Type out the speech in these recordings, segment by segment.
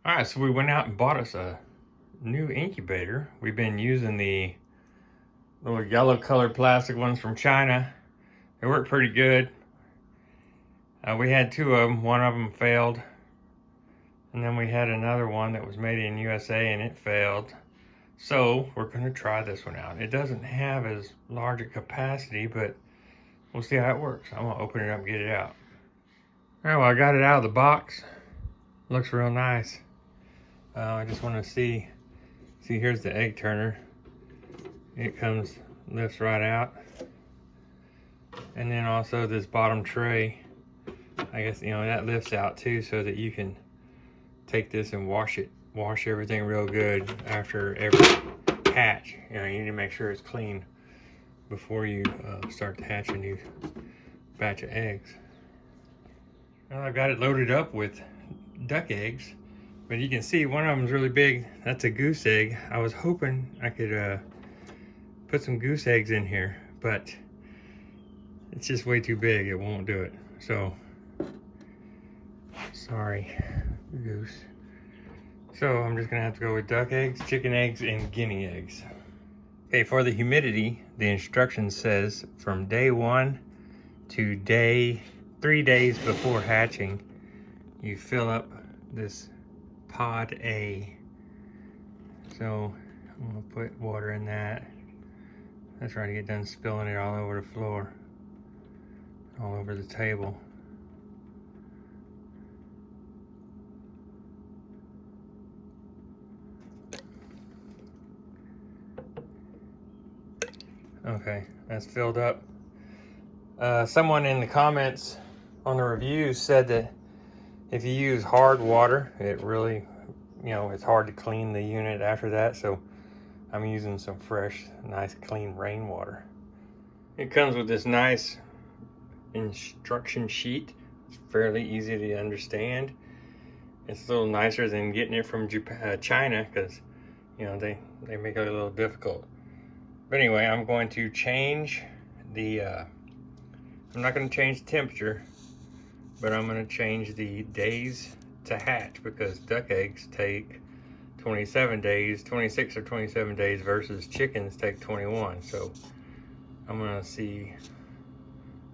All right, so we went out and bought us a new incubator. We've been using the little yellow colored plastic ones from China. They work pretty good. We had two of them. One of them failed. And then we had another one that was made in USA and it failed. So we're gonna try this one out. It doesn't have as large a capacity, but we'll see how it works. I'm gonna open it up and get it out. All right, well, I got it out of the box. Looks real nice. I just want to see here's the egg turner. It lifts right out. And then also this bottom tray, I guess, that lifts out too, so that you can take this and wash everything real good after every hatch. You need to make sure it's clean before you start to hatch a new batch of eggs. Well, I've got it loaded up with duck eggs. But you can see one of them's really big. That's a goose egg. I was hoping I could put some goose eggs in here, but it's just way too big. It won't do it. So, sorry, goose. So I'm just gonna have to go with duck eggs, chicken eggs, and guinea eggs. Okay, for the humidity, the instruction says from day 1 to 3 days before hatching, you fill up this pod A. So I'm gonna put water in that. That's trying to get done spilling it all over the floor, all over the table. Okay, that's filled up. Someone in the comments on the reviews said that if you use hard water, it really, it's hard to clean the unit after that. So I'm using some fresh, nice, clean rainwater. It comes with this nice instruction sheet. It's fairly easy to understand. It's a little nicer than getting it from China, because, they make it a little difficult. But anyway, I'm going to change I'm not going to change the temperature, but I'm going to change the days to hatch, because duck eggs take 27 days, 26 or 27 days versus chickens take 21. So I'm going to see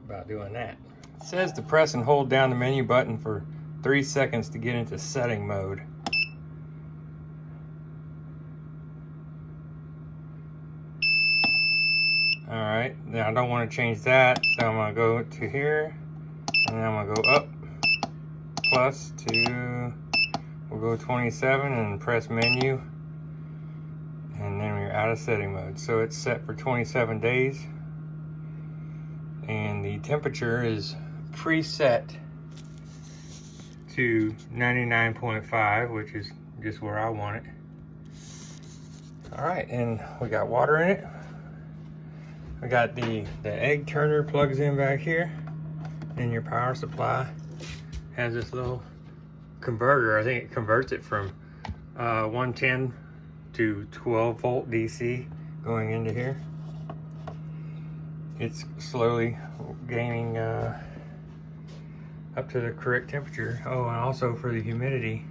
about doing that. It says to press and hold down the menu button for 3 seconds to get into setting mode. All right, now I don't want to change that, so I'm going to go to here, and then I'm going to go up, plus to, we'll go 27 and press menu, and then we're out of setting mode. So it's set for 27 days, and the temperature is preset to 99.5, which is just where I want it. All right, and we got water in it. We got the egg turner plugs in back here, and your power supply has this little converter. I think it converts it from 110 to 12 volt DC going into here. It's slowly gaining up to the correct temperature. Oh, and also for the humidity,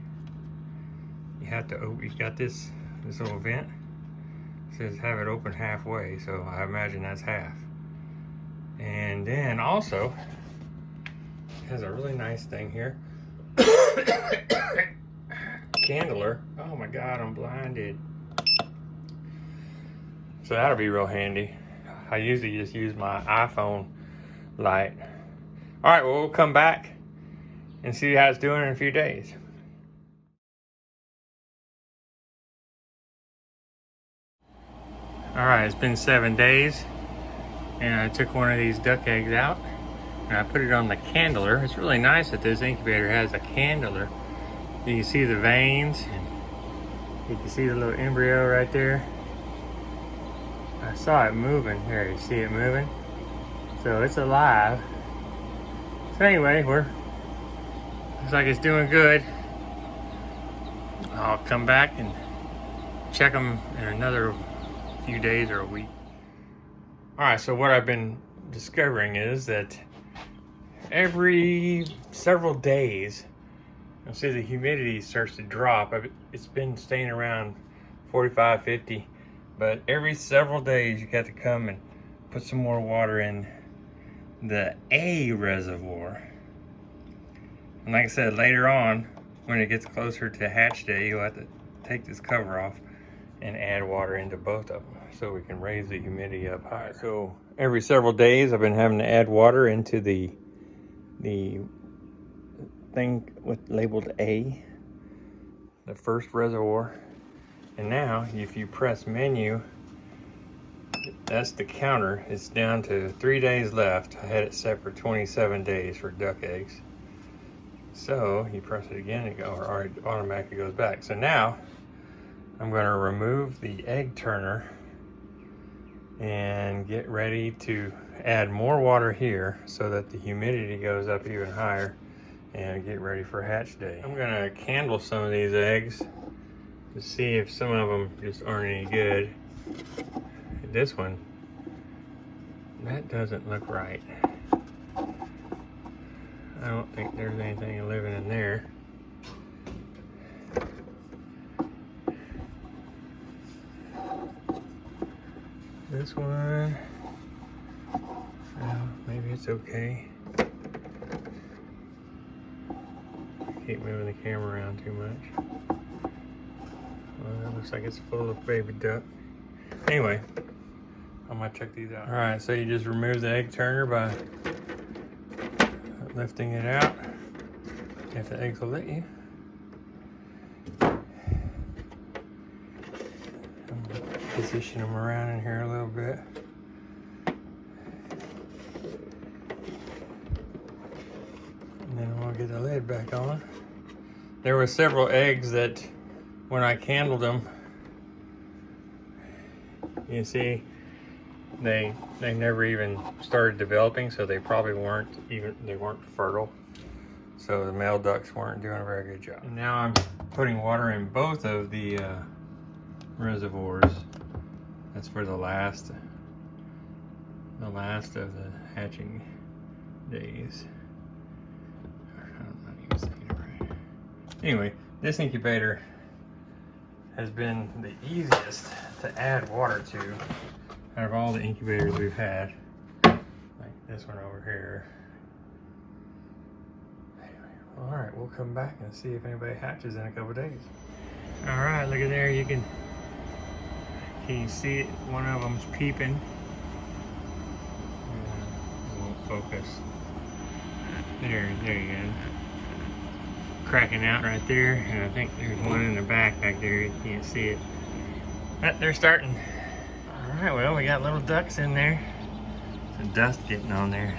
you have to you got this little vent. It says have it open halfway, so I imagine that's half. And then also it has a really nice thing here. Candler. Oh my god, I'm blinded. So that'll be real handy. I usually just use my iPhone light. All right, well, we'll come back and see how it's doing in a few days. All right, it's been 7 days, and I took one of these duck eggs out, and I put it on the candler. It's really nice that this incubator has a candler. You can see the veins, and you can see the little embryo right there. I saw it moving. There, you see it moving? So it's alive. So anyway, looks like it's doing good. I'll come back and check them in another few days or a week. All right, so what I've been discovering is that every several days, And see, the humidity starts to drop. It's been staying around 45, 50, but every several days you got to come and put some more water in the A reservoir. And like I said, later on, when it gets closer to hatch day, you'll have to take this cover off and add water into both of them so we can raise the humidity up higher. So every several days I've been having to add water into the thing labeled A, the first reservoir. And now if you press menu, that's the counter. It's down to 3 days left. I had it set for 27 days for duck eggs. So you press it again and it automatically goes back. So now I'm going to remove the egg turner and get ready to add more water here so that the humidity goes up even higher and get ready for hatch day. I'm going to candle some of these eggs to see if some of them just aren't any good. This one, that doesn't look right. I don't think there's anything living in there. This one, well, maybe it's okay. Keep moving the camera around too much. Well, that looks like it's full of baby duck. Anyway, I might check these out. All right, so you just remove the egg turner by lifting it out, if the eggs will let you. Position them around in here a little bit. And then we'll get the lid back on. There were several eggs that when I candled them, you see, they never even started developing, so they probably weren't fertile. So the male ducks weren't doing a very good job. And now I'm putting water in both of the reservoirs. That's for the last of the hatching days. I'm not even saying it right. Anyway, this incubator has been the easiest to add water to out of all the incubators we've had. Like this one over here. Anyway, all right, we'll come back and see if anybody hatches in a couple days. All right, look at there. Can you see it? One of them's peeping. It won't focus. There you go. Cracking out right there, and I think there's one in the back there. You can't see it. But they're starting. All right, well, we got little ducks in there. The dust getting on there.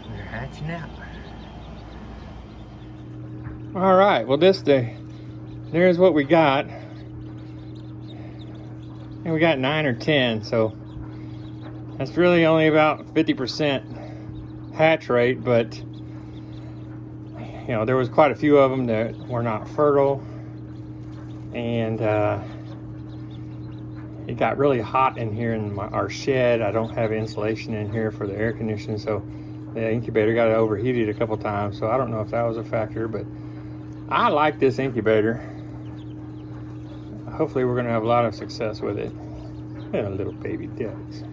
They're hatching out. All right, well, there's what we got. And we got 9 or 10, so that's really only about 50% hatch rate, but you know, there was quite a few of them that were not fertile, and it got really hot in here in our shed. I don't have insulation in here for the air conditioning, so the incubator got overheated a couple times, so I don't know if that was a factor, but I like this incubator. Hopefully we're going to have a lot of success with it. And little baby ducks.